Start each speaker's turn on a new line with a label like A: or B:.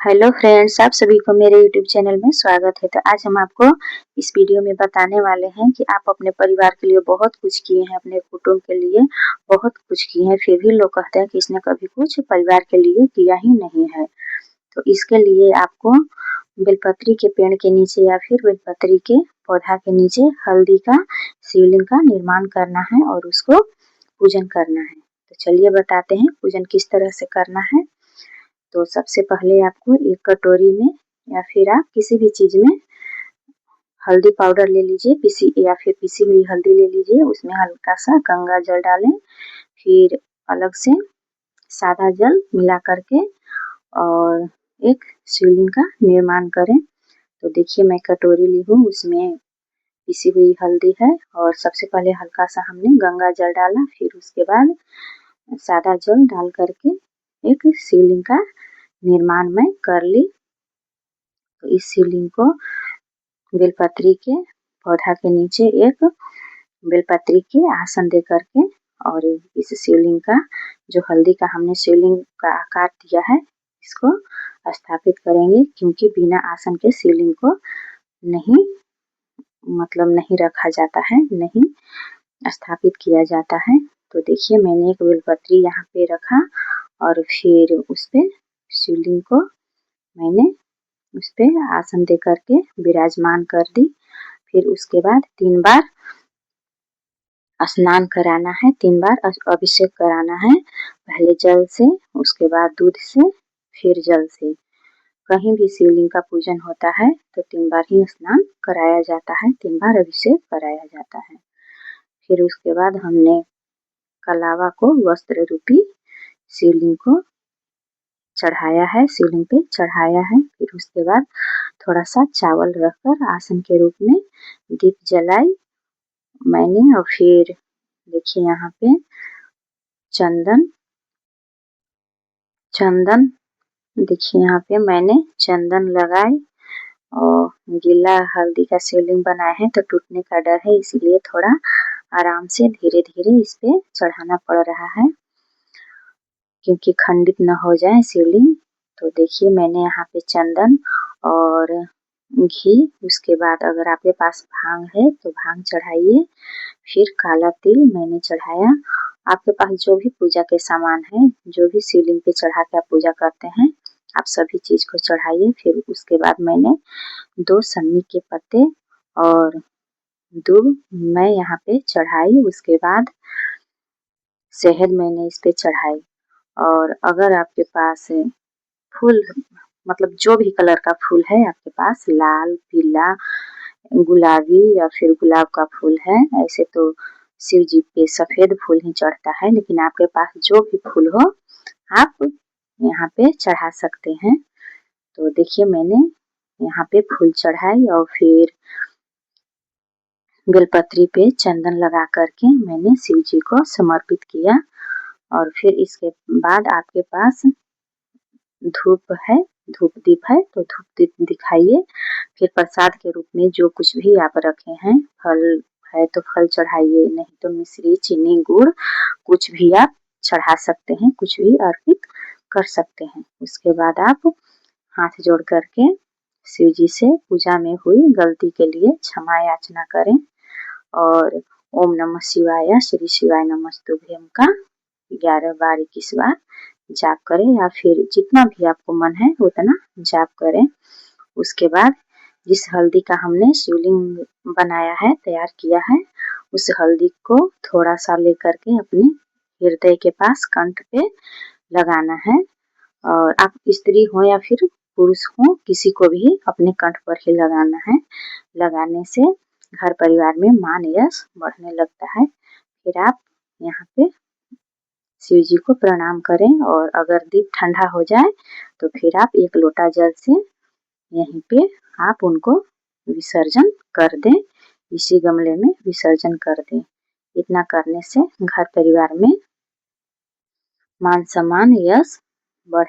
A: Hello friends, आप सभी को मेरे यूट्यूब चैनल में स्वागत है। तो आज हम आपको इस वीडियो में बताने वाले हैं कि आप अपने परिवार के लिए बहुत कुछ किए हैं, अपने कुटुंब के लिए बहुत कुछ किए हैं, फिर भी लोग कहते हैं कि इसने कभी कुछ परिवार के लिए किया ही नहीं है। तो इसके लिए आपको बेलपत्री के पेड़ के नीचे या फिर बेलपत्री के पौधा के नीचे हल्दी का शिवलिंग का निर्माण करना है और उसको पूजन करना है। तो चलिए बताते हैं पूजन किस तरह से करना है। तो सबसे पहले आपको एक कटोरी में या फिर आप किसी भी चीज़ में हल्दी पाउडर ले लीजिए, पिसी हुई हल्दी ले लीजिए, उसमें हल्का सा गंगा जल डालें, फिर अलग से सादा जल मिला करके और एक शिवलिंग का निर्माण करें। तो देखिए मैं कटोरी ली हूँ, उसमें पिसी हुई हल्दी है और सबसे पहले हल्का सा हमने गंगा जल डाला, फिर उसके बाद सादा जल डाल करके एक शिवलिंग का निर्माण में कर ली। तो इस शिवलिंग को बेलपत्री के पौधा के नीचे एक बेलपत्री के आसन दे करके और इस शिवलिंग का जो हल्दी का हमने शिवलिंग का आकार दिया है इसको स्थापित करेंगे, क्योंकि बिना आसन के शिवलिंग को नहीं रखा जाता है, नहीं स्थापित किया जाता है। तो देखिए मैंने एक बेलपत्री यहाँ पे रखा और फिर उस पे शिवलिंग को मैंने उस पे आसन दे करके विराजमान कर दी। फिर उसके बाद 3 बार स्नान कराना है, 3 बार अभिषेक कराना है, पहले जल से, उसके बाद दूध से, फिर जल से। कहीं भी शिवलिंग का पूजन होता है तो 3 बार ही स्नान कराया जाता है, 3 बार अभिषेक कराया जाता है। फिर उसके बाद हमने कलावा को वस्त्र रूपी शिवलिंग को चढ़ाया है, शिवलिंग पे चढ़ाया है। फिर उसके बाद थोड़ा सा चावल रखकर आसन के रूप में दीप जलाई मैंने और फिर देखिए यहाँ पे चंदन देखिए यहाँ पे मैंने चंदन लगाए और गीला हल्दी का शिवलिंग बनाया है तो टूटने का डर है, इसीलिए थोड़ा आराम से धीरे धीरे इस पे चढ़ाना पड़ रहा है क्योंकि खंडित न हो जाए शिवलिंग। तो देखिए मैंने यहाँ पे चंदन और घी, उसके बाद अगर आपके पास भांग है तो भांग चढ़ाइए, फिर काला तिल मैंने चढ़ाया। आपके पास जो भी पूजा के सामान है, जो भी शिवलिंग पे चढ़ा के आप पूजा करते हैं, आप सभी चीज को चढ़ाइए। फिर उसके बाद मैंने 2 सन्नी के पत्ते और दूब मैं यहाँ पे चढ़ाई। उसके बाद शहद मैंने इस पे चढ़ाई। और अगर आपके पास फूल मतलब जो भी कलर का फूल है आपके पास, लाल, पीला, गुलाबी या फिर गुलाब का फूल है, ऐसे तो शिव जी पे सफेद फूल ही चढ़ता है, लेकिन आपके पास जो भी फूल हो आप यहाँ पे चढ़ा सकते हैं। तो देखिए मैंने यहाँ पे फूल चढ़ाई और फिर बेलपत्री पे चंदन लगा करके मैंने शिव जी को समर्पित किया। और फिर इसके बाद आपके पास धूप दीप है तो धूप दीप दिखाइए। फिर प्रसाद के रूप में जो कुछ भी आप रखे हैं, फल है तो फल चढ़ाइए, नहीं तो मिश्री, चीनी, गुड़ कुछ भी आप चढ़ा सकते हैं, कुछ भी अर्पित कर सकते हैं। उसके बाद आप हाथ जोड़ करके शिव जी से पूजा में हुई गलती के लिए क्षमा याचना करें और ओम नमः शिवाय, श्री शिवाय नमस्तुभ्यम का 11 बार 21 बार जाप करें या फिर जितना भी आपको मन है उतना जाप करें। उसके बाद जिस हल्दी का हमने शिवलिंग बनाया है, तैयार किया है, उस हल्दी को थोड़ा सा लेकर के अपने हृदय के पास कंठ पे लगाना है। और आप स्त्री हो या फिर पुरुष हो, किसी को भी अपने कंठ पर ही लगाना है। लगाने से घर परिवार में मान यश बढ़ने लगता है। फिर आप यहाँ पे शिव जी को प्रणाम करें और अगर दीप ठंडा हो जाए तो फिर आप 1 लोटा जल से यहीं पे आप उनको विसर्जन कर दें, इसी गमले में विसर्जन कर दें। इतना करने से घर परिवार में मान सम्मान यश